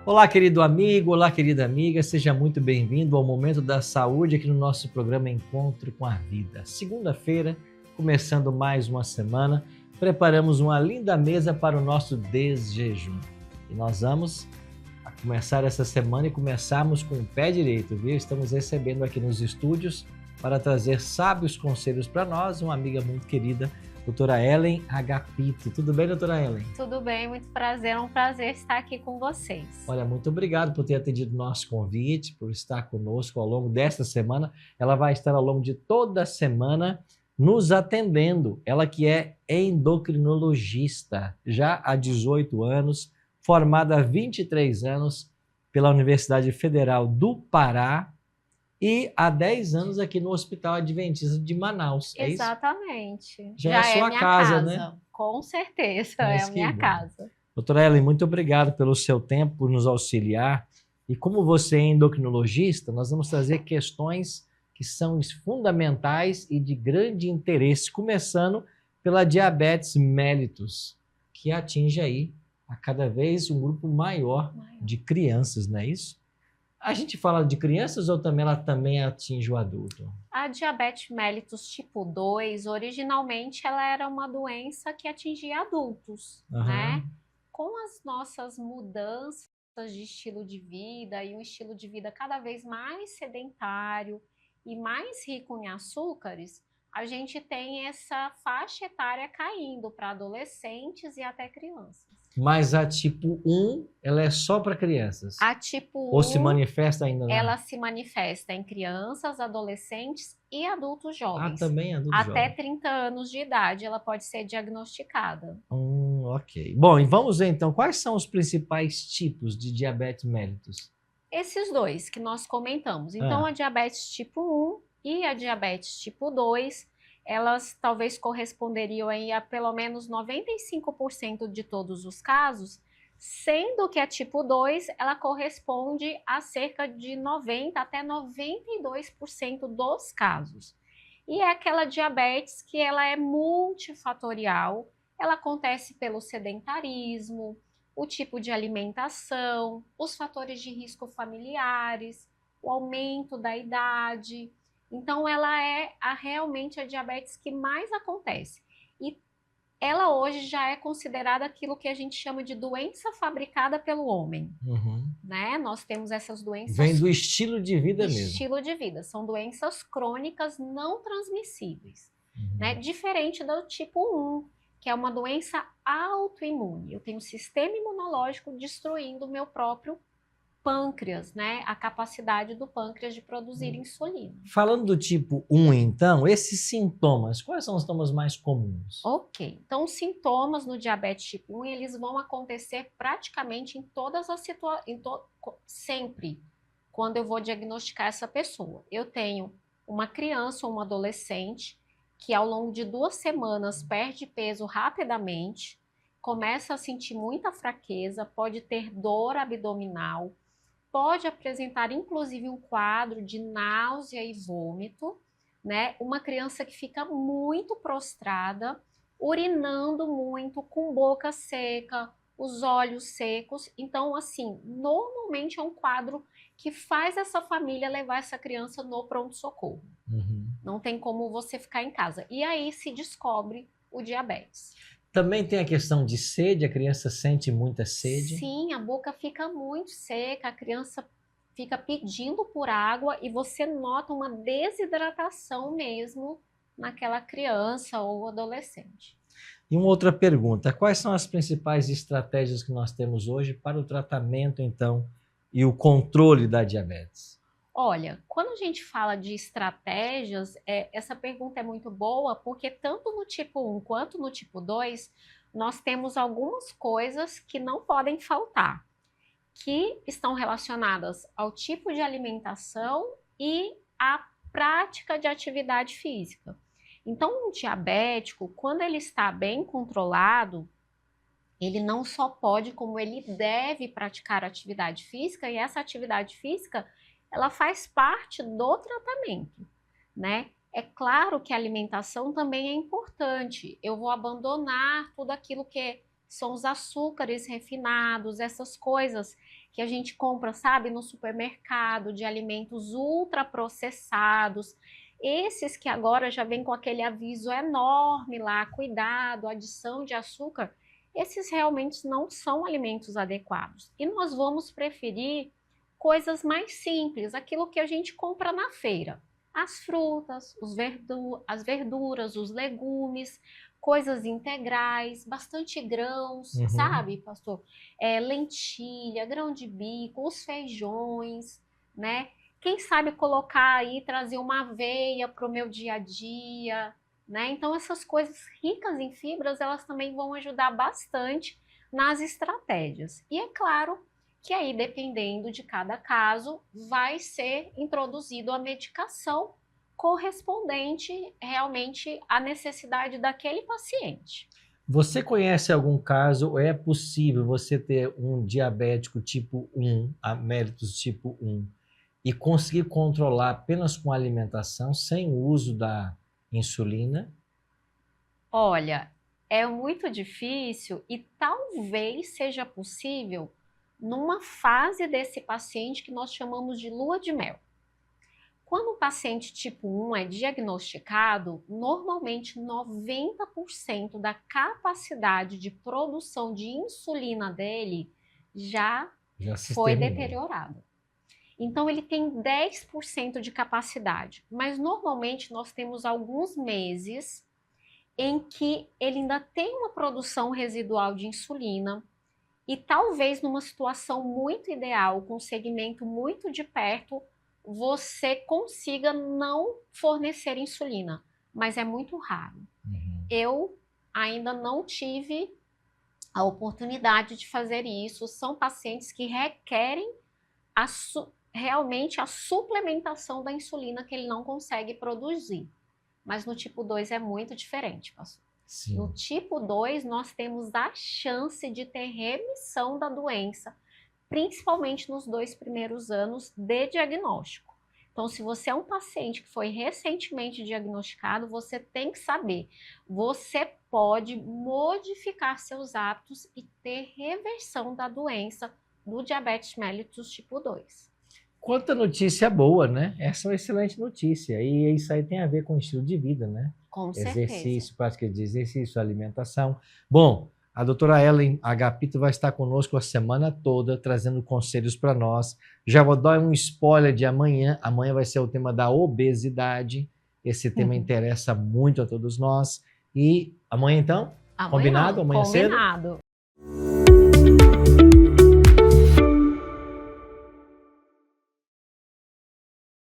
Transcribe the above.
Olá, querido amigo, olá, querida amiga, seja muito bem-vindo ao Momento da Saúde aqui no nosso programa Encontro com a Vida. Segunda-feira, começando mais uma semana, preparamos uma linda mesa para o nosso desjejum. E nós vamos começar essa semana e começarmos com o pé direito, viu? Estamos recebendo aqui nos estúdios para trazer sábios conselhos para nós, uma amiga muito querida, doutora Ellen Agapito. Tudo bem, doutora Ellen? Tudo bem, muito prazer, é um prazer estar aqui com vocês. Olha, muito obrigado por ter atendido o nosso convite, por estar conosco ao longo desta semana. Ela vai estar ao longo de toda a semana nos atendendo. Ela que é endocrinologista, já há 18 anos, formada há 23 anos pela Universidade Federal do Pará, e há 10 anos aqui no Hospital Adventista de Manaus. É Exatamente. Isso? Já é a sua minha casa, né? Com certeza, Mas é a minha casa. Doutora Ellen, muito obrigado pelo seu tempo, por nos auxiliar. E como você é endocrinologista, nós vamos trazer questões que são fundamentais e de grande interesse, começando pela diabetes mellitus, que atinge aí a cada vez um grupo maior de crianças, não é isso? A gente fala de crianças ou também ela também atinge o adulto? A diabetes mellitus tipo 2, originalmente ela era uma doença que atingia adultos, né? Com as nossas mudanças de estilo de vida e um estilo de vida cada vez mais sedentário e mais rico em açúcares, a gente tem essa faixa etária caindo para adolescentes e até crianças. Mas a tipo 1, ela é só para crianças? A tipo 1, ou se manifesta ainda? Ela se manifesta em crianças, adolescentes e adultos jovens. Também adultos Até jovens. 30 anos de idade ela pode ser diagnosticada. Ok. Bom, e vamos ver então, quais são os principais tipos de diabetes mellitus? Esses dois que nós comentamos. Então, a diabetes tipo 1 e a diabetes tipo 2, elas talvez corresponderiam aí a pelo menos 95% de todos os casos, sendo que a tipo 2, ela corresponde a cerca de 90 até 92% dos casos. E é aquela diabetes que ela é multifatorial, ela acontece pelo sedentarismo, o tipo de alimentação, os fatores de risco familiares, o aumento da idade. Então, ela é realmente a diabetes que mais acontece. E ela hoje já é considerada aquilo que a gente chama de doença fabricada pelo homem. Né? Nós temos essas doenças... Vem do estilo de vida mesmo. Estilo de vida. São doenças crônicas não transmissíveis. Né? Diferente do tipo 1, que é uma doença autoimune. Eu tenho o sistema imunológico destruindo o meu próprio pâncreas, né? A capacidade do pâncreas de produzir insulina. Falando do tipo 1, então, esses sintomas, quais são os sintomas mais comuns? Ok, então os sintomas no diabetes tipo 1, eles vão acontecer praticamente em todas as situações, sempre, quando eu vou diagnosticar essa pessoa. Eu tenho uma criança ou um adolescente que ao longo de 2 semanas perde peso rapidamente, começa a sentir muita fraqueza, pode ter dor abdominal, pode apresentar inclusive um quadro de náusea e vômito, né? Uma criança que fica muito prostrada, urinando muito, com boca seca, os olhos secos. Então, assim, normalmente é um quadro que faz essa família levar essa criança no pronto-socorro. Não tem como você ficar em casa. E aí se descobre o diabetes. Também tem a questão de sede, a criança sente muita sede? Sim, a boca fica muito seca, a criança fica pedindo por água e você nota uma desidratação mesmo naquela criança ou adolescente. E uma outra pergunta, quais são as principais estratégias que nós temos hoje para o tratamento, então, e o controle da diabetes? Olha, quando a gente fala de estratégias, essa pergunta é muito boa, porque tanto no tipo 1 quanto no tipo 2, nós temos algumas coisas que não podem faltar, que estão relacionadas ao tipo de alimentação e à prática de atividade física. Então, um diabético, quando ele está bem controlado, ele não só pode, como ele deve praticar atividade física, e essa atividade física ela faz parte do tratamento, né? É claro que a alimentação também é importante. Eu vou abandonar tudo aquilo que são os açúcares refinados, essas coisas que a gente compra, sabe, no supermercado, de alimentos ultraprocessados. Esses que agora já vem com aquele aviso enorme lá, cuidado, adição de açúcar, esses realmente não são alimentos adequados. E nós vamos preferir coisas mais simples, aquilo que a gente compra na feira. As frutas, as verduras, os legumes, coisas integrais, bastante grãos, sabe, pastor? Lentilha, grão de bico, os feijões, né? Quem sabe colocar aí, trazer uma aveia para o meu dia a dia, né? Então, essas coisas ricas em fibras, elas também vão ajudar bastante nas estratégias. E é claro que aí, dependendo de cada caso, vai ser introduzido a medicação correspondente realmente à necessidade daquele paciente. Você conhece algum caso, ou é possível você ter um diabético tipo 1, a mellitus tipo 1, e conseguir controlar apenas com alimentação, sem o uso da insulina? Olha, é muito difícil e talvez seja possível numa fase desse paciente que nós chamamos de lua de mel. Quando o paciente tipo 1 é diagnosticado, normalmente 90% da capacidade de produção de insulina dele já foi deteriorada. Então, ele tem 10% de capacidade, mas normalmente nós temos alguns meses em que ele ainda tem uma produção residual de insulina e talvez numa situação muito ideal, com um segmento muito de perto, você consiga não fornecer insulina, mas é muito raro. Eu ainda não tive a oportunidade de fazer isso. São pacientes que requerem realmente a suplementação da insulina que ele não consegue produzir. Mas no tipo 2 é muito diferente, pastor. Sim. No tipo 2, nós temos a chance de ter remissão da doença, principalmente nos 2 primeiros anos de diagnóstico. Então, se você é um paciente que foi recentemente diagnosticado, você tem que saber, você pode modificar seus hábitos e ter reversão da doença do diabetes mellitus tipo 2. Quanta notícia boa, né? Essa é uma excelente notícia. E isso aí tem a ver com o estilo de vida, né? Com certeza. Exercício, prática de exercício, alimentação. Bom, a doutora Ellen Agapito vai estar conosco a semana toda, trazendo conselhos para nós. Já vou dar um spoiler de amanhã. Amanhã vai ser o tema da obesidade. Esse tema interessa muito a todos nós. E amanhã, então? Combinado? Amanhã cedo? Combinado.